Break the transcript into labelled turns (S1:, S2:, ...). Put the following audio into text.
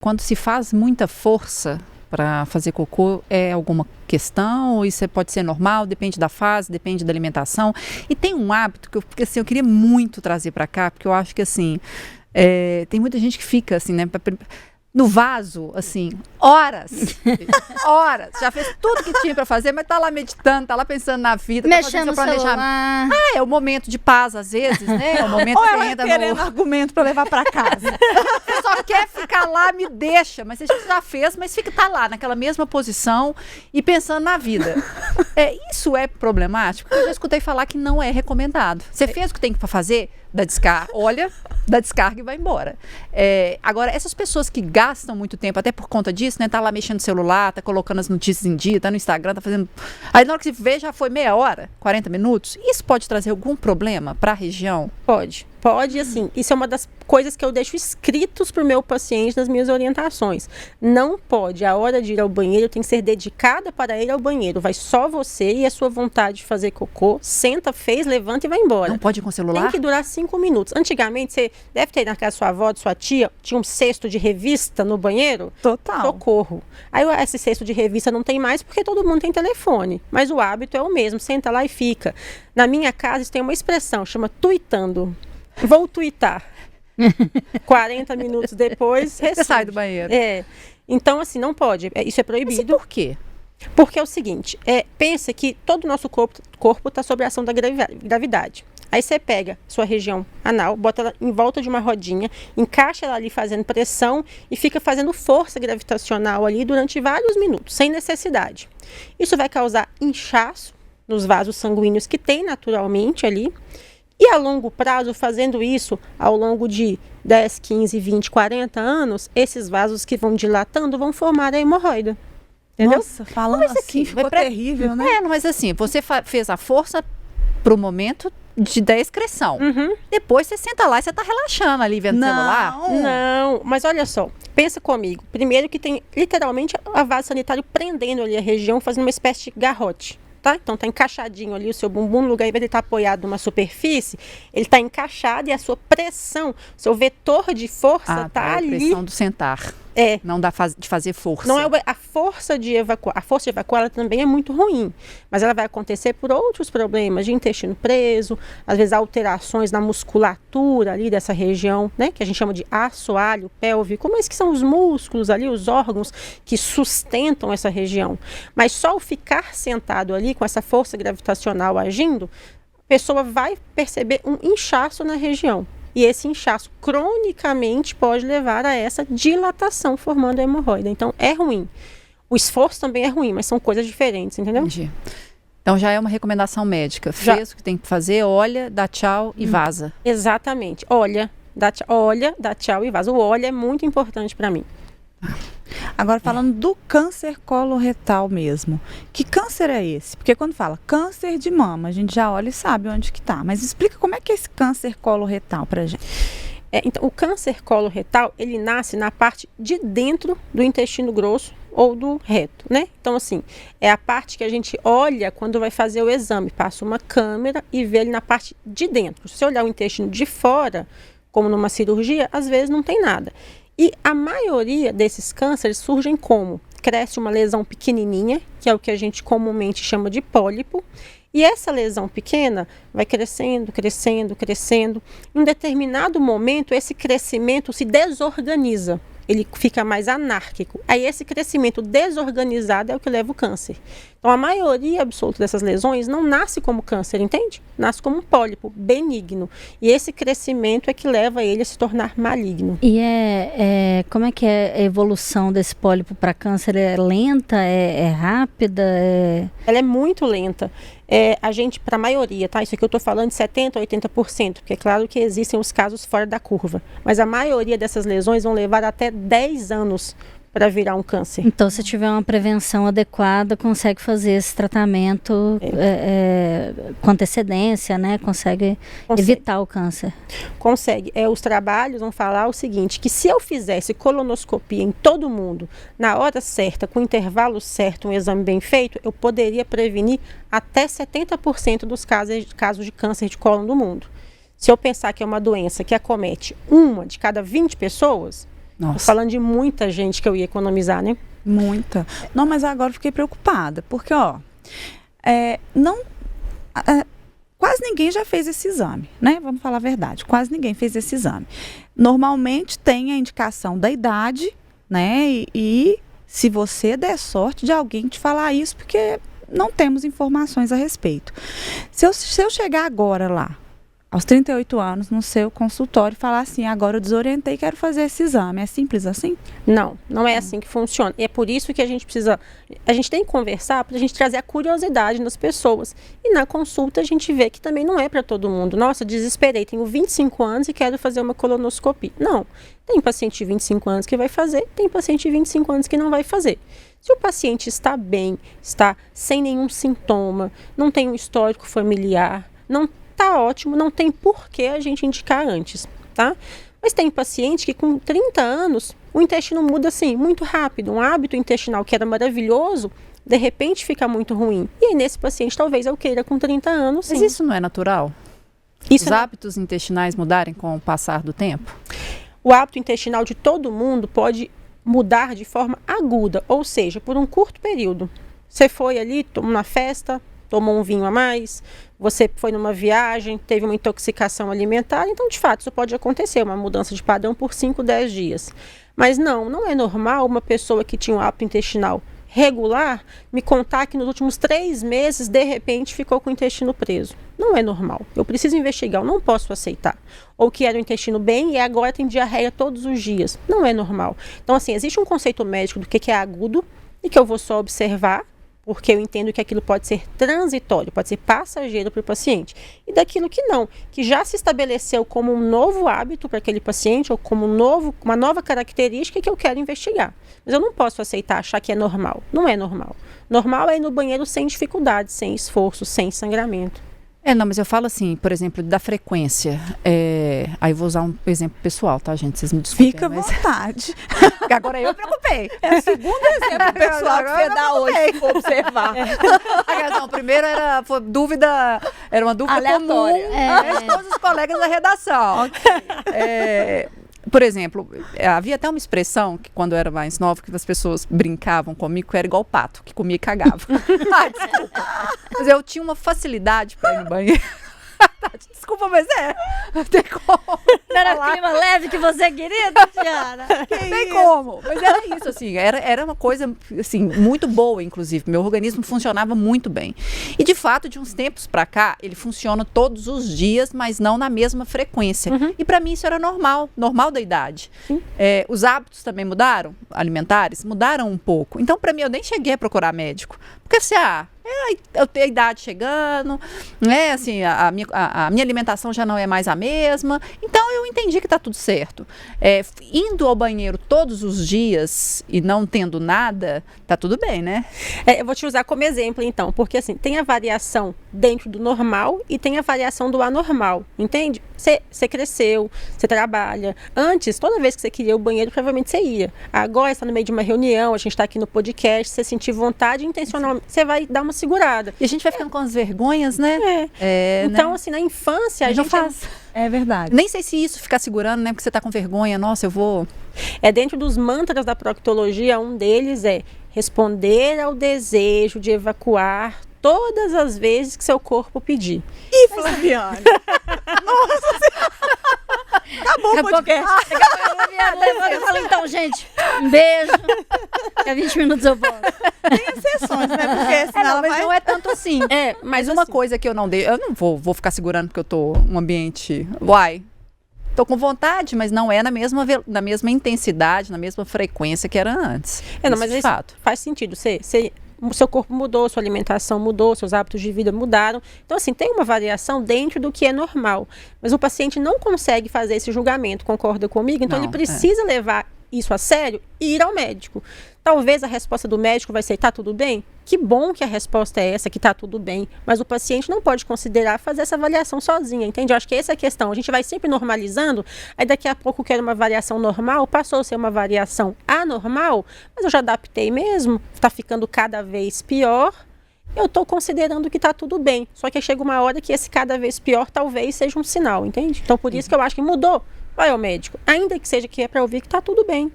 S1: Quando se faz muita força para fazer cocô, é alguma questão? Ou isso pode ser normal? Depende da fase, depende da alimentação. E tem um hábito que eu queria muito trazer para cá, porque eu acho que assim, tem muita gente que fica assim, né? No vaso, assim, horas, já fez tudo que tinha para fazer, mas tá lá meditando, tá lá pensando na vida,
S2: mexendo no celular.
S1: É o momento de paz, às vezes, né? É o momento
S3: Ou
S1: que
S3: ela
S1: entra
S3: querendo argumento para levar para casa.
S1: Você só quer ficar lá, me deixa, mas você já fez, mas tá lá, naquela mesma posição e pensando na vida. Isso é problemático? Eu já escutei falar que não é recomendado. Você fez o que tem que fazer? Da descarga e vai embora. Agora, essas pessoas que gastam muito tempo, até por conta disso, né? Tá lá mexendo no celular, tá colocando as notícias em dia, tá no Instagram, tá fazendo... Aí na hora que você vê, já foi meia hora, 40 minutos. Isso pode trazer algum problema para a região?
S4: Pode, assim, isso é uma das coisas que eu deixo escritos para o meu paciente nas minhas orientações. Não pode, a hora de ir ao banheiro tem que ser dedicada para ir ao banheiro. Vai só você e a sua vontade de fazer cocô, senta, fez, levanta e vai embora.
S1: Não pode ir com o celular?
S4: Tem que durar 5 minutos. Antigamente, você deve ter ido na casa da sua avó, de sua tia, tinha um cesto de revista no banheiro?
S3: Total.
S4: Socorro. Aí esse cesto de revista não tem mais porque todo mundo tem telefone. Mas o hábito é o mesmo, senta lá e fica. Na minha casa, isso tem uma expressão, chama tuitando. Vou tuitar. 40 minutos depois,
S1: você sai do banheiro.
S4: Então, assim, não pode. Isso é proibido.
S1: Mas por quê?
S4: Porque é o seguinte, pensa que todo o nosso corpo está sob a ação da gravidade. Aí você pega sua região anal, bota ela em volta de uma rodinha, encaixa ela ali fazendo pressão e fica fazendo força gravitacional ali durante vários minutos, sem necessidade. Isso vai causar inchaço nos vasos sanguíneos que tem naturalmente ali. E a longo prazo, fazendo isso ao longo de 10, 15, 20, 40 anos, esses vasos que vão dilatando vão formar a hemorroida. Entendeu?
S3: Nossa, falando assim, ficou terrível, né?
S1: Mas assim, você fez a força pro momento da excreção.
S4: Uhum.
S1: Depois você senta lá e você tá relaxando ali vendo o celular.
S4: Não, mas olha só, pensa comigo. Primeiro que tem literalmente a vaso sanitário prendendo ali a região, fazendo uma espécie de garrote. Tá? Então tá encaixadinho ali o seu bumbum, no lugar, em vez de estar apoiado numa superfície, ele tá encaixado e a sua pressão, seu vetor de força tá ali.
S1: A pressão do sentar. Não dá de fazer força.
S4: Não é a força de evacuar. A força de evacuar ela também é muito ruim, mas ela vai acontecer por outros problemas de intestino preso, às vezes alterações na musculatura ali dessa região, né, que a gente chama de assoalho pélvico, mas que são os músculos ali, os órgãos que sustentam essa região. Mas só o ficar sentado ali com essa força gravitacional agindo, a pessoa vai perceber um inchaço na região. E esse inchaço cronicamente pode levar a essa dilatação, formando a hemorroida. Então, é ruim. O esforço também é ruim, mas são coisas diferentes, entendeu?
S1: Entendi. Então, já é uma recomendação médica. Fez o que tem que fazer, olha, dá tchau e vaza.
S4: Exatamente. Olha, dá tchau e vaza. O olha é muito importante para mim.
S3: Agora, falando do câncer coloretal mesmo. Que câncer é esse? Porque quando fala câncer de mama, a gente já olha e sabe onde que tá. Mas explica como é que é esse câncer coloretal pra gente.
S4: Então, o câncer coloretal, ele nasce na parte de dentro do intestino grosso ou do reto, né? Então, assim, é a parte que a gente olha quando vai fazer o exame. Passa uma câmera e vê ele na parte de dentro. Se você olhar o intestino de fora, como numa cirurgia, às vezes não tem nada. E a maioria desses cânceres surgem como? Cresce uma lesão pequenininha, que é o que a gente comumente chama de pólipo, e essa lesão pequena vai crescendo, crescendo, crescendo. Em um determinado momento, esse crescimento se desorganiza. Ele fica mais anárquico. Aí esse crescimento desorganizado é o que leva o câncer. Então a maioria absoluta dessas lesões não nasce como câncer, entende? Nasce como um pólipo benigno. E esse crescimento é que leva ele a se tornar maligno.
S2: E como é que é a evolução desse pólipo para câncer? É lenta? É rápida?
S4: Ela é muito lenta. A gente, para a maioria, tá? Isso aqui eu estou falando de 70% a 80%, porque é claro que existem os casos fora da curva. Mas a maioria dessas lesões vão levar até 10 anos para virar um câncer.
S2: Então, se tiver uma prevenção adequada, consegue fazer esse tratamento com antecedência, né? Consegue evitar o câncer.
S4: Consegue. Os trabalhos vão falar o seguinte, que se eu fizesse colonoscopia em todo mundo, na hora certa, com o intervalo certo, um exame bem feito, eu poderia prevenir até 70% dos casos de câncer de cólon do mundo. Se eu pensar que é uma doença que acomete uma de cada 20 pessoas, Tô
S1: Nossa.
S4: falando de muita gente que eu ia economizar, né?
S3: Muita. Não, mas agora eu fiquei preocupada, porque, quase ninguém já fez esse exame, né? Vamos falar a verdade, quase ninguém fez esse exame. Normalmente tem a indicação da idade, né? E se você der sorte de alguém te falar isso, porque não temos informações a respeito. Se eu chegar agora lá, aos 38 anos, no seu consultório, e falar assim, agora eu desorientei, quero fazer esse exame. É simples assim?
S4: Não é assim que funciona. E é por isso que a gente tem que conversar para a gente trazer a curiosidade nas pessoas. E na consulta a gente vê que também não é para todo mundo. Nossa, desesperei, tenho 25 anos e quero fazer uma colonoscopia. Não, tem paciente de 25 anos que vai fazer, tem paciente de 25 anos que não vai fazer. Se o paciente está bem, está sem nenhum sintoma, não tem um histórico familiar, não tá ótimo, não tem por que a gente indicar antes, tá? Mas tem paciente que com 30 anos, o intestino muda assim, muito rápido. Um hábito intestinal que era maravilhoso, de repente fica muito ruim. E aí nesse paciente talvez eu queira com 30 anos, sim.
S1: Mas isso não é natural?
S4: Isso
S1: Os
S4: é
S1: hábitos intestinais mudarem com o passar do tempo?
S4: O hábito intestinal de todo mundo pode mudar de forma aguda, ou seja, por um curto período. Você foi ali, tomou uma festa, tomou um vinho a mais, você foi numa viagem, teve uma intoxicação alimentar, então de fato isso pode acontecer, uma mudança de padrão por 5, 10 dias. Mas não é normal uma pessoa que tinha um hábito intestinal regular me contar que nos últimos 3 meses, de repente, ficou com o intestino preso. Não é normal. Eu preciso investigar, eu não posso aceitar. Ou que era o intestino bem e agora tem diarreia todos os dias. Não é normal. Então, assim, existe um conceito médico do que é agudo e que eu vou só observar, porque eu entendo que aquilo pode ser transitório, pode ser passageiro para o paciente. E daquilo que não, que já se estabeleceu como um novo hábito para aquele paciente, ou como uma nova característica que eu quero investigar. Mas eu não posso aceitar, achar que é normal. Não é normal. Normal é ir no banheiro sem dificuldade, sem esforço, sem sangramento.
S1: Não, mas eu falo assim, por exemplo, da frequência. Aí eu vou usar um exemplo pessoal, tá, gente? Vocês me desculpem.
S3: Fica à vontade.
S1: Porque agora eu preocupei.
S3: É o segundo exemplo pessoal que você dá hoje, se for observar.
S1: Não, primeiro era uma dúvida
S3: aleatória.
S1: comum de todos os colegas da redação. Por exemplo, havia até uma expressão que quando eu era mais nova, que as pessoas brincavam comigo, que eu era igual o pato, que comia e cagava. Desculpa. Mas eu tinha uma facilidade para ir no banheiro. Desculpa, mas não tem como.
S2: Não era o clima leve que você queria, Tatiana?
S1: Tem como. Mas era isso, assim, era uma coisa, assim, muito boa, inclusive. Meu organismo funcionava muito bem. E, de fato, de uns tempos pra cá, ele funciona todos os dias, mas não na mesma frequência. E pra mim isso era normal da idade. Os hábitos também mudaram, alimentares, mudaram um pouco. Então, pra mim, eu nem cheguei a procurar médico. Porque, assim, eu tenho a idade chegando, né? Assim, a minha alimentação já não é mais a mesma. Então eu entendi que está tudo certo. Indo ao banheiro todos os dias e não tendo nada, tá tudo bem, né?
S4: Eu vou te usar como exemplo, então, porque assim, tem a variação dentro do normal e tem a variação do anormal, entende? Você cresceu, você trabalha. Antes, toda vez que você queria ir ao banheiro, provavelmente você ia. Agora, você está no meio de uma reunião, a gente está aqui no podcast, você sentir vontade intencionalmente, você vai dar uma segurada.
S1: E a gente vai ficando com as vergonhas, né?
S4: Então,
S1: né?
S4: assim, na infância, a
S1: não
S4: gente...
S1: faz.
S3: É verdade.
S1: Nem sei se isso ficar segurando, né? Porque você tá com vergonha. Nossa, eu vou...
S4: Dentro dos mantras da proctologia, um deles é responder ao desejo de evacuar todas as vezes que seu corpo pedir.
S3: Ih, Flaviane! Nossa! Acabou o podcast.
S2: Eu falo, então, gente, um beijo. Daqui a 20 minutos eu volto.
S3: Tem exceções, né? Porque senão
S1: mas não é tanto assim.
S4: Mas
S1: uma
S4: assim,
S1: coisa que eu não vou ficar segurando porque eu tô num ambiente... Tô com vontade, mas não é na mesma intensidade, na mesma frequência que era antes.
S4: Mas
S1: de fato.
S4: Faz sentido. Seu corpo mudou, sua alimentação mudou, seus hábitos de vida mudaram. Então, assim, tem uma variação dentro do que é normal. Mas o paciente não consegue fazer esse julgamento, concorda comigo? Então, ele precisa levar isso a sério e ir ao médico. Talvez a resposta do médico vai ser, tá tudo bem? Que bom que a resposta é essa, que tá tudo bem. Mas o paciente não pode considerar fazer essa avaliação sozinha, entende? Eu acho que essa é a questão. A gente vai sempre normalizando, aí daqui a pouco que era uma variação normal, passou a ser uma variação anormal, mas eu já adaptei mesmo, tá ficando cada vez pior. Eu estou considerando que está tudo bem. Só que chega uma hora que esse cada vez pior talvez seja um sinal, entende? Então, por isso que eu acho que mudou. Vai ao médico. Ainda que seja que é para ouvir que está tudo bem.